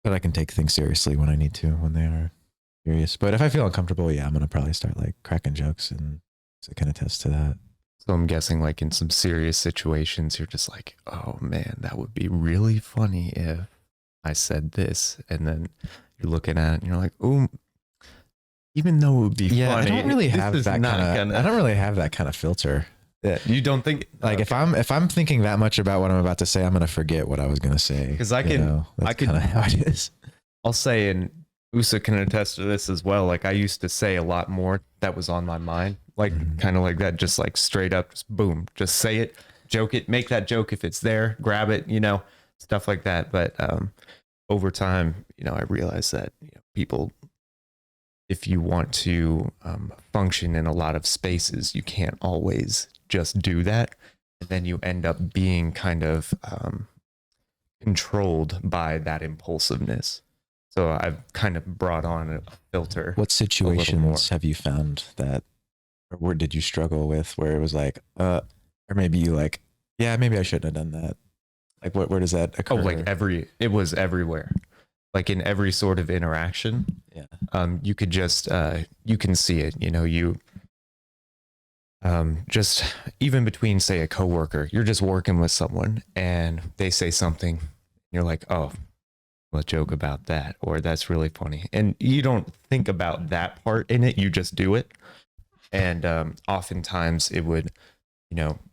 but I can take things seriously when I need to, when they are serious. But if I feel uncomfortable, yeah, I'm gonna probably start like cracking jokes, and so I can attest to that. So I'm guessing like in some serious situations, you're just like, oh man, that would be really funny if I said this. And then you're looking at it and you're like, oh, even though it would be Yeah, funny, I don't really this have is that not kind of. I don't really have that kind of filter. Yeah, you don't think Like if I'm thinking that much about what I'm about to say, I'm gonna forget what I was gonna say. Because I can, that's kind of how it is. I'll say, and Usa can attest to this as well. Like I used to say a lot more that was on my mind, like kind of like that, just like straight up, just boom, just say it, joke it, make that joke if it's there, grab it, stuff like that. But over time, I realized that people, if you want to function in a lot of spaces, you can't always just do that. And then you end up being kind of controlled by that impulsiveness. So I've kind of brought on a filter. What situations have you found that, or where did you struggle with where it was like, or maybe you like, yeah, maybe I shouldn't have done that. Like where does that occur? Oh, like it was everywhere. Like in every sort of interaction. Yeah. You could just, you can see it, just even between, say, a coworker, you're just working with someone and they say something, you're like, oh, a joke about that, or that's really funny. And you don't think about that part in it. You just do it. And oftentimes it would,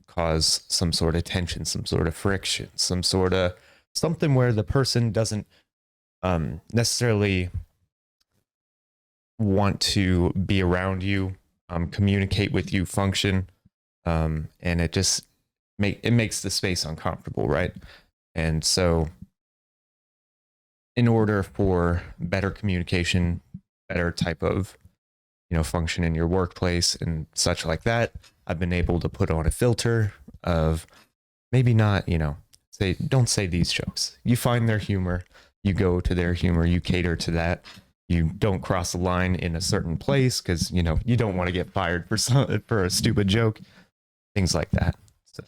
cause some sort of tension, some sort of friction, some sort of something where the person doesn't necessarily want to be around you, communicate with you, function. And it just makes the space uncomfortable, right? And so in order for better communication, better type of, function in your workplace and such like that, I've been able to put on a filter of maybe not, don't say these jokes. You find their humor, you go to their humor, you cater to that. You don't cross the line in a certain place because, you don't want to get fired for a stupid joke, things like that. So,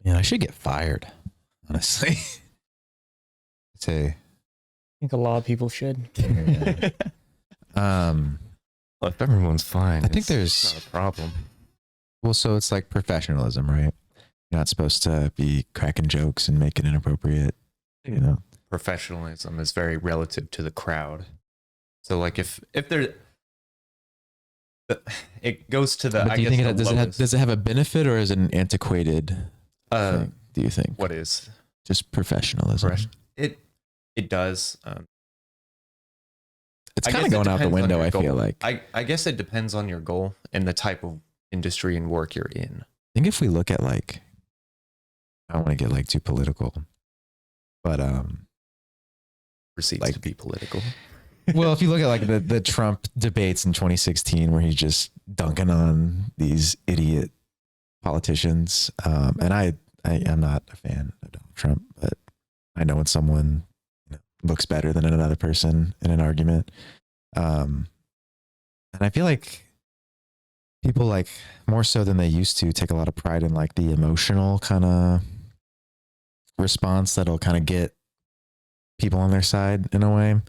yeah, I should get fired, honestly. Say, I think a lot of people should. Well, if everyone's fine, I think there's not a problem. Well, so it's like professionalism, right? You're not supposed to be cracking jokes and making inappropriate, Professionalism is very relative to the crowd. So like if there, it goes to the. But do you think does it have a benefit, or is it an antiquated thing, do you think? What is just professionalism? It does. It's kind of going out the window. I feel like. I guess it depends on your goal and the type of industry and work you're in. I think if we look at like, I don't want to get like too political, but proceeds to be political. Well, if you look at like the Trump debates in 2016, where he's just dunking on these idiot politicians, and I am not a fan of Donald Trump, but I know when someone looks better than another person in an argument, and I feel like people, like more so than they used to, take a lot of pride in like the emotional kind of response that'll kind of get people on their side in a way.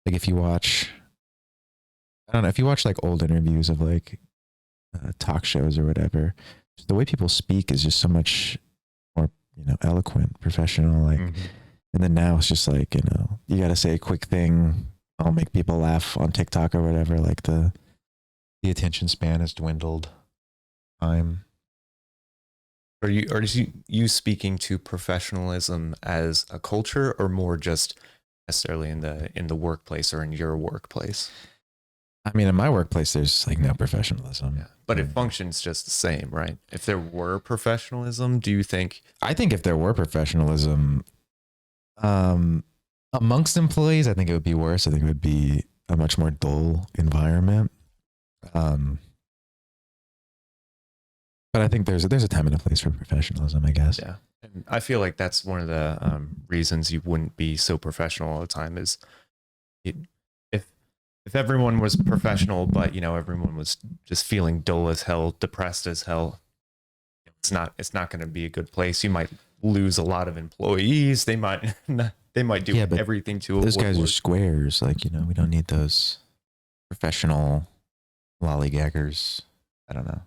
Like if you watch, I don't know, if you watch like old interviews of like talk shows or whatever, the way people speak is just so much more, eloquent, professional, like, and then now it's just like, you got to say a quick thing. I'll make people laugh on TikTok or whatever. Like the attention span has dwindled. Are you speaking to professionalism as a culture, or more just necessarily in the workplace or in your workplace? I mean, in my workplace, there's like no professionalism. Yeah. But it functions just the same, right? If there were professionalism, do you think? I think if there were professionalism amongst employees, I think it would be worse. I think it would be a much more dull environment. But I think there's a time and a place for professionalism, I guess. Yeah. And I feel like that's one of the reasons you wouldn't be so professional all the time is if everyone was professional, but everyone was just feeling dull as hell, depressed as hell, it's not going to be a good place. You might lose a lot of employees. They might they might do Yeah, but everything to Those avoid guys are work. squares. Like, we don't need those professional lollygaggers. I don't know.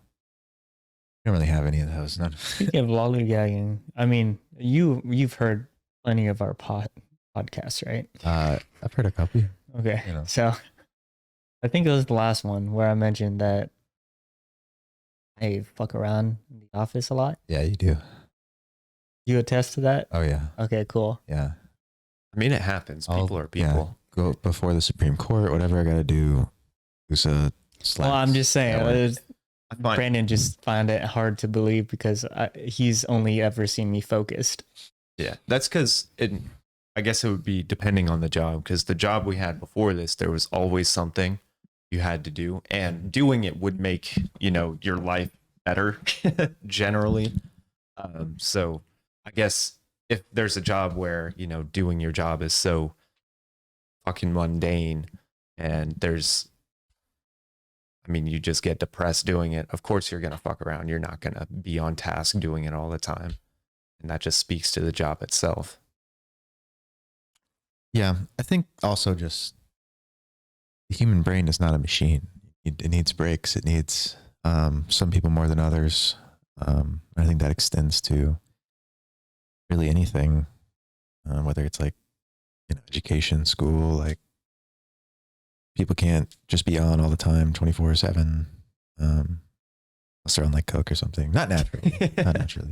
We don't really have any of those. None. Speaking of lollygagging, I mean, you've heard plenty of our podcasts, right? I've heard a couple. Okay, You know. so I think it was the last one where I mentioned that I fuck around in the office a lot. Yeah, you do. You attest to that? Oh yeah, Okay, cool. yeah. I mean, it happens. People are yeah, people. go before the Supreme Court, whatever I got to do. Usa slaps. Well, I'm just saying, that way. I find Brandon just find it hard to believe because he's only ever seen me focused. Yeah, that's because I guess it would be depending on the job. Because the job we had before this, there was always something you had to do, and doing it would make your life better generally. So I guess if there's a job where doing your job is so fucking mundane, and you just get depressed doing it. Of course, you're gonna fuck around. You're not gonna be on task doing it all the time. And that just speaks to the job itself. Yeah, I think also just the human brain is not a machine. It needs breaks. It needs some people more than others. I think that extends to really anything, whether it's like education, school. Like people can't just be on all the time, 24/7. Unless they're on like coke or something. Not naturally. Not naturally.